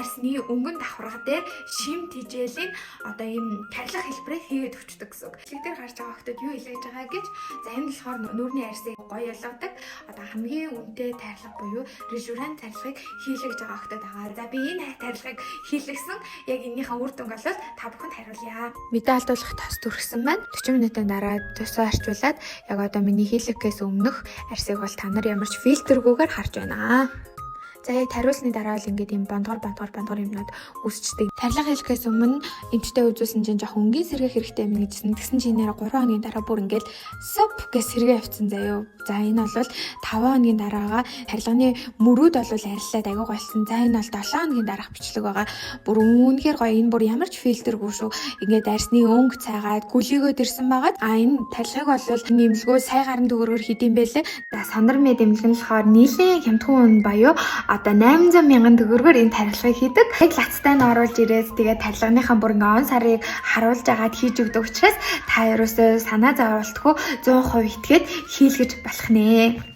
дайрсны өнгөн давхарга дээр шим тижээлийн одоо ийм тарилга хэлбэрээ хийгээд өгчдөг гэсэн үг. Дэлхий дээр гарч байгаа хүмүүс юу хэлж байгаа гэж за энэ болохоор нүүрний арьсыг гоё ялгадаг одоо хамгийн үнэтэй тарилга буюу режуран тарилгыг хийлгэж байгаа хүмүүс байгаа. За би энэ тарилгыг хийлгэсэн яг энэнийхээ үр дүнг олвол та бүхэнд хариулъя. Мэдээ алдуулах тос төрсөн байна. 40 минутын дараа тосоо арчуулад яг одоо миний хийлгэхээс өмнөх арьсыг бол та нар ямар ч фильтргүйгээр харж байна. За яг тариулсны дараа л ингээд юм бондгор юмнууд үсчдэг. Тарилга хийлгэхээс өмнө эмчтэй үзүүлсэн чинь жоох өнгийн сэргээ хэрэгтэй юм гэжсэн. Тэгсэн чинь нэрээ 3 хоногийн дараа бүр ингээд соп гэж сэргээ авцсан заяо. За энэ бол 5 хоногийн дараагаа тарилганы мөрөөд бол арилаад агай голсон. За энэ бол 7 хоногийн дараах бичлэг байгаа. Бүр үнэхээр гоё. Энэ бүр ямар ч фильтргүй шүү. Ингээд арьсны өнгө цайгаад гүлийгөөд ирсэн байгаад энэ тарилгыг бол нэмэлгөө сая гарын төгрөгөөр хийдэм байлээ. За сандар мэд эмнэлгэн болохоор нийлэн хямдхан үн баяу одоо 800 мянган төгрөгөөр энэ тарилгыг хийдэг. Яг лацтай нь оруулж ирээд тэгээд тарилганыхаа бүр он сарыг харуулж агаад хийж өгдөг учраас та ерөөсөө санаа зовоолтгүй 100% итгээд хийлгэж болох нэ.